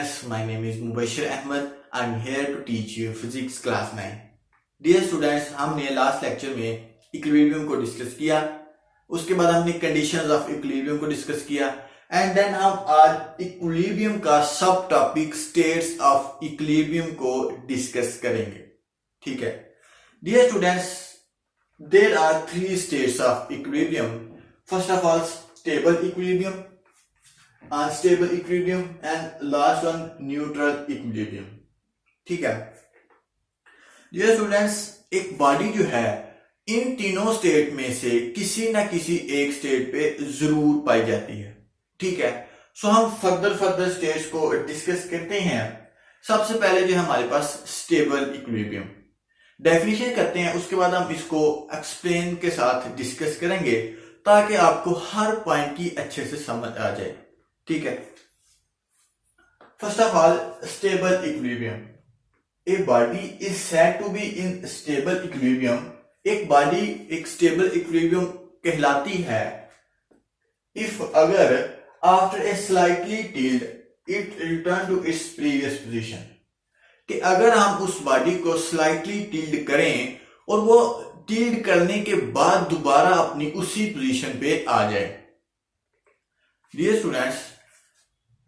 students, my name is Mubashir Ahmed. I'm here to teach you physics class 9. Dear students, हमने last lecture में equilibrium को discuss किया, उसके बाद हमने कंडीशंस ऑफ इक्विलिब्रियम को डिस्कस किया एंड देन हम आज इक्विलिब्रियम का subtopic states of equilibrium को डिस्कस करेंगे. ठीक है dear students, there are 3 states of equilibrium. First of all stable equilibrium, unstable equilibrium and last one neutral equilibrium. ठीक है डियर स्टूडेंट्स, एक बॉडी जो है इन तीनों स्टेट में से किसी ना किसी एक स्टेट पे जरूर पाई जाती है. ठीक है सो हम फर्दर स्टेट्स को डिस्कस करते हैं. सबसे पहले जो हमारे पास स्टेबल इक्विलिब्रियम डेफिनेशन करते हैं, उसके बाद हम इसको एक्सप्लेन के साथ डिस्कस करेंगे ताकि आपको हर पॉइंट की अच्छे से समझ आ जाए. ठीक है first of all stable equilibrium. A body is said to be in stable equilibrium. एक बॉडी एक स्टेबल इक्विलिब्रियम कहलाती है इफ अगर after a slightly tilted it return to its previous position. कि अगर हम उस बॉडी को स्लाइटली टिल्ड करें और वो टिल्ड करने के बाद दोबारा अपनी उसी पोजीशन पे आ जाए. डियर स्टूडेंट्स,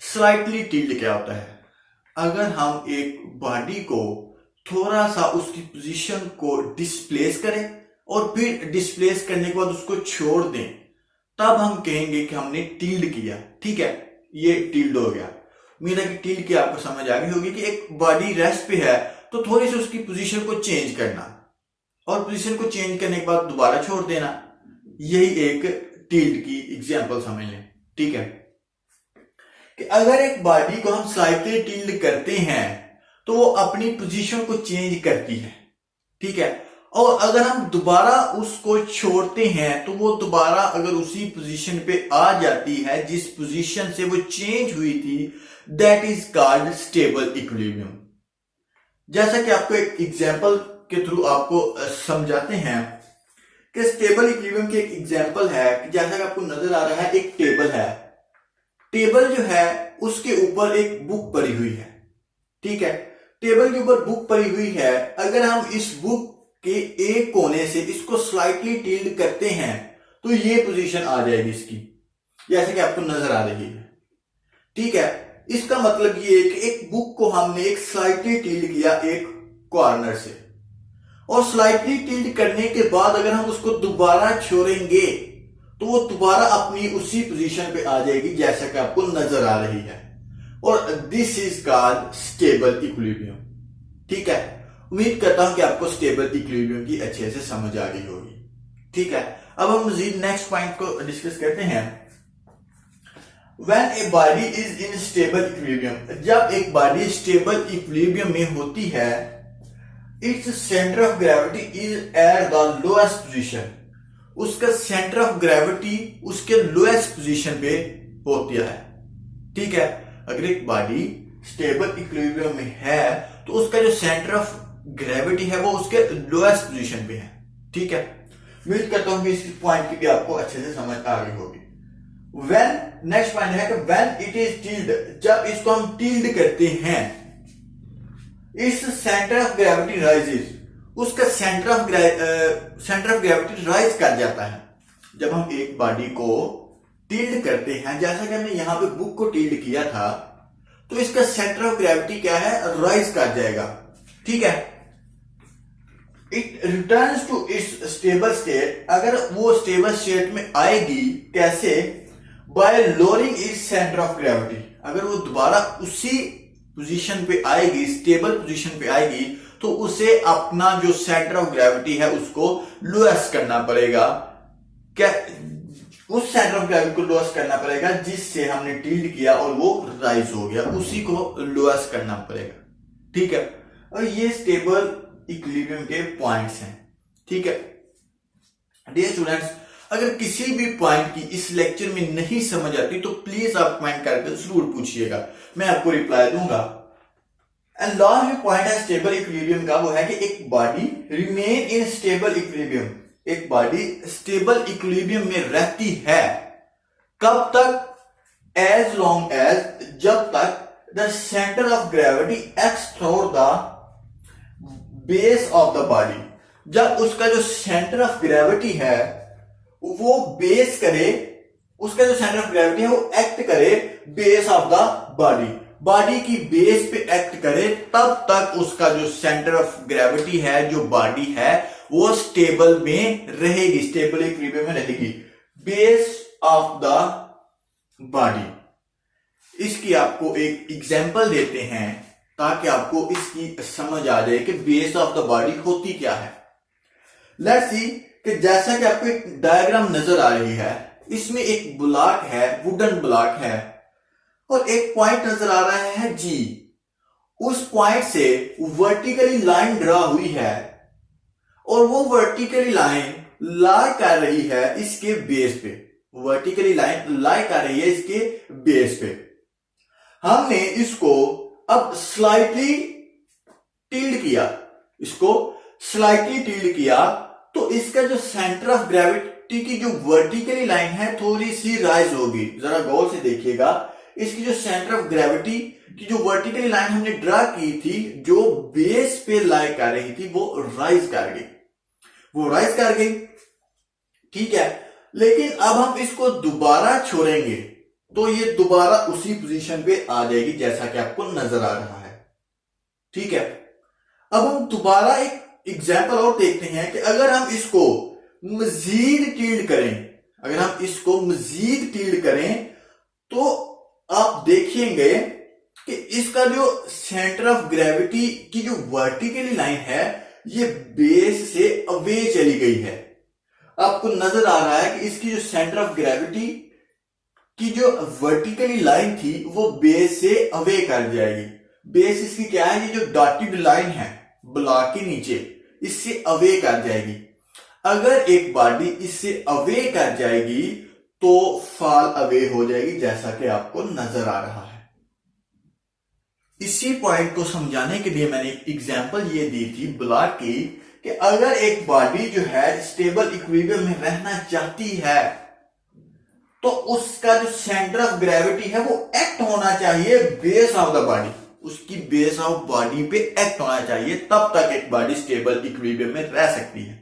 स्लाइटली टिल्ड क्या होता है? अगर हम एक बॉडी को थोड़ा सा उसकी पोजीशन को डिस्प्लेस करें और फिर डिस्प्लेस करने के बाद उसको छोड़ दें, तब हम कहेंगे कि हमने टिल्ड किया. ठीक है ये टिल्ड हो गया. उम्मीद है कि टिल्ड की आपको समझ आ गई होगी कि एक बॉडी रेस्ट पे है तो थोड़ी सी उसकी पोजीशन को चेंज करना और पोजीशन को चेंज करने के बाद दोबारा छोड़ देना, यही एक टिल्ड की एग्जांपल समझ लें. ठीक है कि अगर एक बॉडी को हम स्लाइटली टिल्ड करते हैं तो वो अपनी पोजीशन को चेंज करती है. ठीक है और अगर हम दोबारा उसको छोड़ते हैं तो वो दोबारा अगर उसी पोजीशन पे आ जाती है जिस पोजीशन से वो चेंज हुई थी, that is called stable equilibrium. जैसा कि आपको एक एग्जांपल के थ्रू आपको समझाते हैं कि स्टेबल इक्विलिब्रियम की एक एग्जांपल है कि जैसा कि आपको नजर आ रहा है एक टेबल है. टेबल जो है उसके ऊपर एक बुक पड़ी हुई है. ठीक है टेबल के ऊपर बुक पड़ी हुई है. अगर हम इस बुक के एक कोने से इसको स्लाइटली टिल्ड करते हैं तो ये पोजीशन आ जाएगी इसकी, जैसे कि आपको नजर आ रही है. ठीक है इसका मतलब ये है कि एक बुक को हमने एक स्लाइटली टिल्ड किया एक कॉर्नर से, और स्लाइटली टिल्ड करने के बाद अगर हम उसको दोबारा छोड़ेंगे तो वो दोबारा अपनी उसी पोजीशन पे आ जाएगी जैसा कि आपको नजर आ रही है, और this is called stable equilibrium. ठीक है उम्मीद करता हूं कि आपको स्टेबल इक्विलिब्रियम की अच्छे से समझ आ गई होगी. ठीक है अब हम मजीद नेक्स्ट पॉइंट को डिस्कस करते हैं. When A body is in stable equilibrium, जब एक बॉडी स्टेबल इक्विलिब्रियम में होती है, it's centre of gravity is at the lowest position. उसका सेंटर ऑफ ग्रेविटी उसके लोएस्ट पोजीशन पे होती है. ठीक है अगर एक बॉडी स्टेबल इक्विलिब्रियम में है तो उसका जो सेंटर ऑफ ग्रेविटी है वो उसके लोएस्ट पोजीशन पे है. ठीक है उम्मीद करता हूं कि इस पॉइंट की भी आपको अच्छे से समझ आ गई होगी. व्हेन नेक्स्ट पॉइंट है कि व्हेन इट इज टिल्ड, जब इसको हम टिल्ड करते हैं, इस सेंटर ऑफ ग्रेविटी राइजेस, उसका सेंटर ऑफ ग्रेविटी राइज कर जाता है. जब हम एक बॉडी को टिल्ड करते हैं, जैसा कि हमने यहां पे बुक को टिल्ड किया था, तो इसका सेंटर ऑफ ग्रेविटी क्या है, राइज कर जाएगा. ठीक है it returns to its stable state. अगर वो स्टेबल स्टेट में आएगी कैसे, by lowering its centre of gravity. अगर वो दोबारा उसी पोजीशन पे आएगी, स्टेबल पोजीशन पे आएगी, तो उसे अपना जो सेंटर ऑफ ग्रेविटी है उसको लोएस्ट करना पड़ेगा. क्या उस सेंटर ऑफ ग्रेविटी को लोएस्ट करना पड़ेगा जिससे हमने टिल्ड किया और वो राइज हो गया, उसी को लोएस्ट करना पड़ेगा. ठीक है और ये स्टेबल इक्विलिब्रियम के पॉइंट्स हैं. ठीक है डियर स्टूडेंट्स, अगर किसी भी पॉइंट की इस लेक्चर में नहीं समझ आती तो प्लीज आप कमेंट करके जरूर पूछिएगा, मैं आपको रिप्लाई दूंगा. एंड लास्ट में पॉइंट है स्टेबल इक्विलिब्रियम का, वो है कि एक body remain in stable equilibrium. एक बॉडी स्टेबल इक्विलिब्रियम में रहती है कब तक, एज लॉन्ग एज, जब तक the centre of gravity acts through the base of the body, जब उसका जो सेंटर ऑफ ग्रेविटी है वो बेस करे, उसका जो सेंटर ऑफ ग्रेविटी है वो एक्ट करे base of the body, body की बेस पे एक्ट करे, तब तक उसका जो सेंटर ऑफ ग्रेविटी है, जो बॉडी है, वो स्टेबल में रहेगी, स्टेबल इक्विलिब्रियम में रहेगी। बेस ऑफ द बॉडी, इसकी आपको एक एग्जांपल देते हैं ताकि आपको इसकी समझ आ जाए कि बेस ऑफ द बॉडी होती क्या है। लेट्स सी कि जैसा कि आपको एक डायग्राम नजर आ रही है, इसमें एक ब्लॉक है, वुडन ब्लॉक है, और एक पॉइंट नजर आ रहा है जी। उस पॉइंट से वर्टिकली लाइन ड्रा हुई है और वो वर्टिकली लाइन लाई कर रही है इसके बेस पे, वर्टिकली लाइन लाई कर रही है इसके बेस पे। हमने इसको अब स्लाइटली टिल्ड किया, इसको स्लाइटली टिल्ड किया, तो इसका जो सेंटर ऑफ ग्रेविटी की जो वर्टिकली लाइन है थोड़ी सी राइज होगी। जरा गौर से देखिएगा, इसकी जो सेंटर ऑफ ग्रेविटी की जो वर्टिकली लाइन हमने ड्रा की थी, जो बेस पे लाई कर रही थी, वो राइज कर गई, वो राइज कर गई, ठीक है। लेकिन अब हम इसको दोबारा छोड़ेंगे तो ये दोबारा उसी पोजीशन पे आ जाएगी जैसा कि आपको नजर आ रहा है, ठीक है। अब हम दोबारा एक एग्जाम्पल और देखते हैं कि अगर हम इसको मजीद टिल्ड करें, अगर हम इसको मजीद टिल्ड करें तो आप देखेंगे कि इसका जो सेंटर ऑफ ग्रेविटी की जो वर्टिकली लाइन है ये बेस से अवे चली गई है। आपको नजर आ रहा है कि इसकी जो सेंटर ऑफ ग्रेविटी की जो वर्टिकली लाइन थी वो बेस से अवे कर जाएगी। बेस इसकी क्या है, ये जो डॉटेड लाइन है ब्लॉक के नीचे, इससे अवे कर जाएगी। अगर एक बॉडी इससे अवे कर जाएगी तो फॉल अवे हो जाएगी, जैसा कि आपको नजर आ रहा है। इसी पॉइंट को समझाने के लिए मैंने एक एग्जांपल ये दी थी ब्लॉक की, कि अगर एक बॉडी जो है स्टेबल इक्विलिब्रियम में रहना चाहती है तो उसका जो सेंटर ऑफ ग्रेविटी है वो एक्ट होना चाहिए बेस ऑफ द बॉडी, उसकी बेस ऑफ बॉडी पे एक्ट होना चाहिए, तब तक एक बॉडी स्टेबल इक्विलिब्रियम में रह सकती है।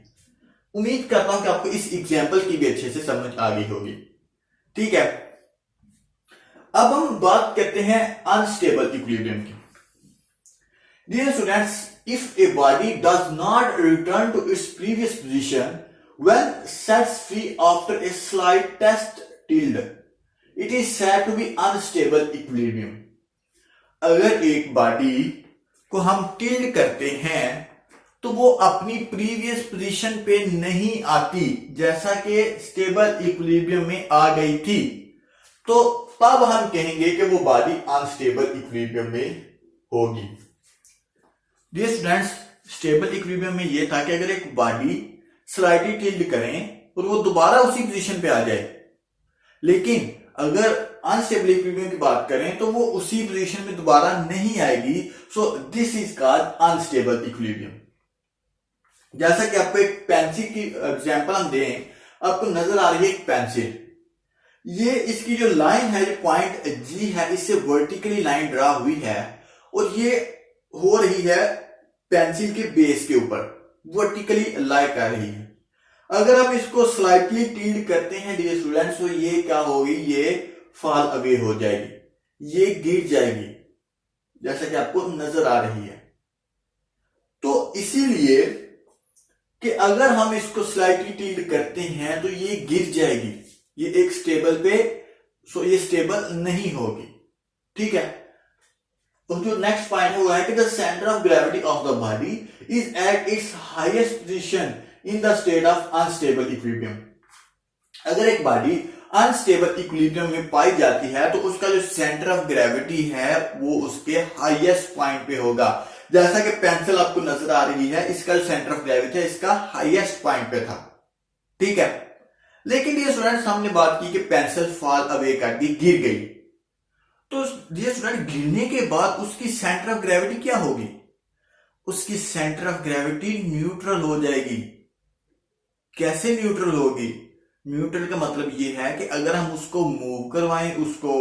उम्मीद करता हूं कि आपको इस एग्जांपल की भी अच्छे से समझ आ गई होगी, ठीक है। अब हम बात करते हैं अनस्टेबल इक्विलिब्रियम की। Dear students, if a body does not return to its previous position when sets free after a slightest tilted, it is said to be unstable equilibrium. अगर एक बॉडी को हम टिल्ड करते हैं तो वो अपनी प्रीवियस पोजीशन पे नहीं आती, जैसा कि स्टेबल इक्विलिब्रियम में आ गई थी, तो तब हम कहेंगे कि वो बॉडी अनस्टेबल इक्विलिब्रियम में होगी। डियर स्टूडेंट्स, स्टेबल इक्विलिब्रियम में ये था कि अगर एक बॉडी स्लाइटली टिल्ड करें और वो दोबारा उसी पोजीशन पे आ जाए, लेकिन अगर अनस्टेबल इक्विलिब्रियम की बात करें तो वो उसी पोजीशन में दोबारा नहीं आएगी, so this is called unstable equilibrium. जैसा कि आपको एक पेंसिल की एग्जांपल हम दें, आपको नजर आ रही है एक पेंसिल, ये इसकी जो लाइन है, जो पॉइंट जी है, इससे वर्टिकली लाइन ड्रा हुई है और ये हो रही है पेंसिल के बेस के ऊपर, वर्टिकली लाई कर रही है। अगर हम इसको स्लाइटली टिल्ड करते हैं डियर स्टूडेंट्स, तो ये क्या होगी, ये फॉल अवे हो जाएगी, ये गिर जाएगी, जैसा कि आपको नजर आ रही है। तो इसीलिए कि अगर हम इसको स्लाइटली टिल्ड करते हैं तो ये गिर जाएगी, ये एक स्टेबल पे, सो ये स्टेबल नहीं होगी, ठीक है। तो जो नेक्स्ट पॉइंट है वो है कि the centre of gravity of the body is at its highest position in the state of unstable equilibrium. अगर एक बॉडी अनस्टेबल इक्विलिब्रियम में पाई जाती है तो उसका जो सेंटर ऑफ ग्रेविटी है वो उसके हाईएस्ट पॉइंट पे होगा। जैसा कि पेंसिल आपको नजर आ रही है, इसका जो सेंटर ऑफ ग्रेविटी है इसका हाईएस्ट पॉइंट पे था, ठीक है। लेकिन ये स्टूडेंट्स हमने बात की कि पेंसिल फॉल अवे कर दी, गिर गई, तो ये स्टूडेंट गिरने के बाद उसकी सेंटर ऑफ ग्रेविटी क्या होगी, उसकी सेंटर ऑफ ग्रेविटी न्यूट्रल हो जाएगी। कैसे न्यूट्रल होगी? न्यूट्रल का मतलब ये है कि अगर हम उसको मूव करवाएं, उसको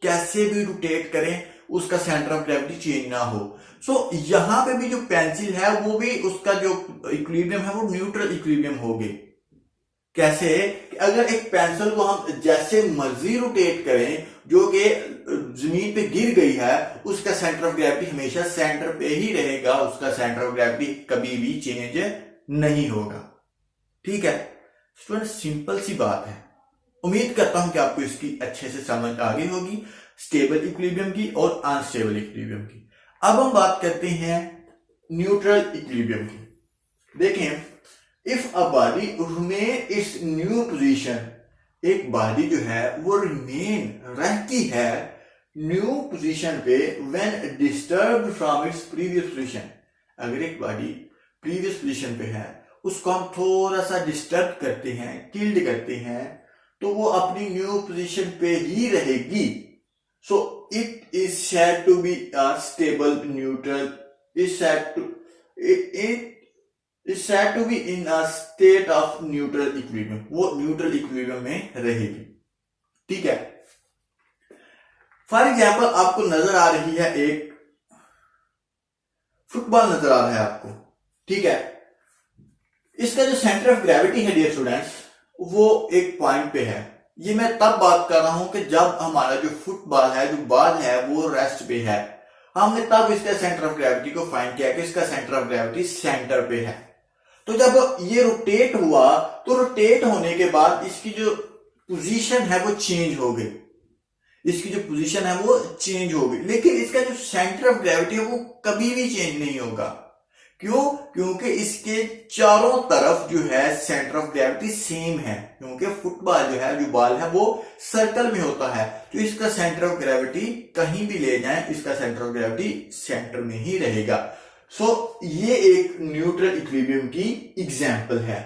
कैसे भी रोटेट करें, उसका सेंटर ऑफ ग्रेविटी चेंज ना हो। सो यहाँ पे भी जो पेंसिल है वो भी उसका जो इक्विलिब्रियम है वो न्यूट्रल इक्विलिब्रियम होगी। कैसे? कि अगर एक पेंसिल को हम जैसे मर्जी रोटेट करें जो कि जमीन पे गिर गई है, उसका सेंटर ऑफ ग्रेविटी हमेशा सेंटर पे ही रहेगा, उसका सेंटर ऑफ ग्रेविटी कभी भी चेंज नहीं होगा। ठीक है स्टूडेंट, सिंपल सी बात है। उम्मीद करता हूं कि आपको इसकी अच्छे से समझ आ गई होगी, स्टेबल इक्विलिब्रियम की और अनस्टेबल इक्विलिब्रियम की। अब हम बात करते हैं न्यूट्रल इक्विलिब्रियम की। देखें, if a body remain it's new position, एक बॉडी जो है वो रिमेन रहती है न्यू पोजीशन पे when disturbed from its previous position. अगर एक बॉडी प्रीवियस पोजीशन पे है, उसको हम थोड़ा सा डिस्टर्ब करते हैं, टिल्ड करते हैं, तो वो अपनी न्यू पोजीशन पे ही रहेगी। So it is said to be a stable neutral, is said to it is said to be in a state of neutral equilibrium, वो न्यूट्रल इक्विलिब्रियम में रहेगी। ठीक है, फॉर एग्जाम्पल आपको नजर आ रही है एक फुटबॉल नजर आ रहा है आपको। ठीक है, इसका जो सेंटर ऑफ ग्रेविटी है डियर स्टूडेंट्स, वो एक पॉइंट पे है। ये मैं तब बात कर रहा हूं कि जब हमारा जो फुटबॉल है, जो बॉल है, वो रेस्ट पे है। हमने तब इसका सेंटर ऑफ ग्रेविटी को फाइंड किया कि इसका सेंटर ऑफ ग्रेविटी सेंटर पे है। तो जब ये रोटेट हुआ, तो रोटेट होने के बाद इसकी जो पोजीशन है वो चेंज हो गई, इसकी जो पोजीशन है वो चेंज हो गई, लेकिन इसका जो सेंटर ऑफ ग्रेविटी है वो कभी भी चेंज नहीं होगा। क्यों? क्योंकि इसके चारों तरफ जो है सेंटर ऑफ ग्रेविटी सेम है, क्योंकि फुटबॉल जो है, जो बॉल है, वो सर्कल में होता है। तो इसका सेंटर ऑफ ग्रेविटी कहीं भी ले जाएं, इसका सेंटर ऑफ ग्रेविटी सेंटर में ही रहेगा। सो ये एक न्यूट्रल इक्विलिब्रियम की एग्जांपल है।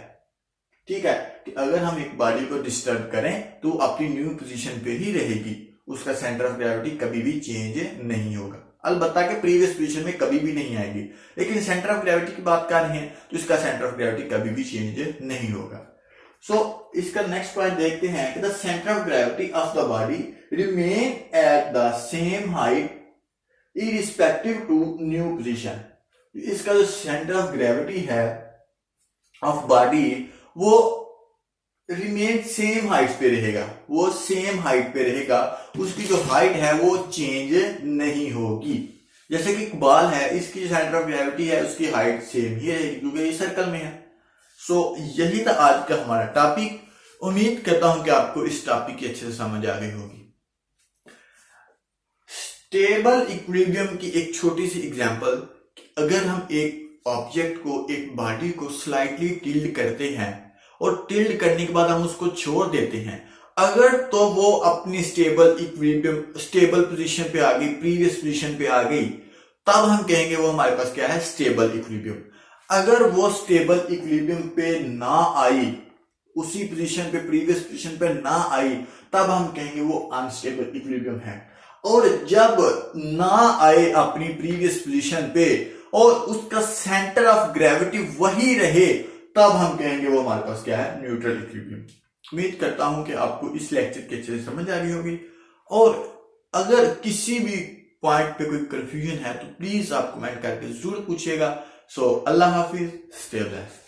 ठीक है, कि अगर हम एक बॉडी को डिस्टर्ब करें तो अपनी न्यू पोजीशन पे ही रहेगी, उसका सेंटर ऑफ ग्रेविटी कभी भी चेंज नहीं होगा। अलबत्ता कि प्रीवियस पोजीशन में कभी भी नहीं आएगी, लेकिन सेंटर ऑफ ग्रेविटी की बात कर रहे हैं तो इसका सेंटर ऑफ ग्रेविटी कभी भी चेंज नहीं होगा। सो इसका नेक्स्ट पॉइंट देखते हैं कि the centre of gravity of the body remain at the same height irrespective to new position. इसका जो सेंटर ऑफ ग्रेविटी है ऑफ बॉडी वो रिमेन सेम हाइट पे रहेगा, वो सेम हाइट पे रहेगा, उसकी जो हाइट है वो चेंज नहीं होगी। जैसे कि बॉल है, इसकी जो सेंटर ऑफ ग्रेविटी है उसकी हाइट सेम ही रहेगी क्योंकि ये सर्कल में है। सो यही था आज का हमारा टॉपिक। उम्मीद करता हूं कि आपको इस टॉपिक की अच्छे से समझ आ गई होगी। स्टेबल इक्विलिब्रियम की एक छोटी सी एग्जांपल, अगर हम एक ऑब्जेक्ट को, एक बॉडी को स्लाइटली टिल्ड करते हैं और टिल्ड करने के बाद हम उसको छोड़ देते हैं, अगर तो वो अपनी स्टेबल इक्विलिब्रियम, स्टेबल पोजीशन पे आ गई, प्रीवियस पोजीशन पे आ गई, तब हम कहेंगे वो हमारे पास क्या है, स्टेबल इक्विलिब्रियम। अगर वो स्टेबल इक्विलिब्रियम पे ना आई, उसी पोजीशन पे, प्रीवियस पोजीशन पे ना आई, तब हम कहेंगे वो अनस्टेबल इक्विलिब्रियम है। और जब ना आए अपनी प्रीवियस पोजीशन पे और उसका सेंटर ऑफ ग्रेविटी वही रहे, तब हम कहेंगे वो हमारे पास क्या है, न्यूट्रल इक्विलिब्रियम। उम्मीद करता हूं कि आपको इस लेक्चर के अच्छे से समझ आ गई होगी, और अगर किसी भी पॉइंट पे कोई कंफ्यूजन है तो प्लीज आप कमेंट करके जरूर पूछिएगा। सो अल्लाह हाफिज, स्टे ब्लेस्ड।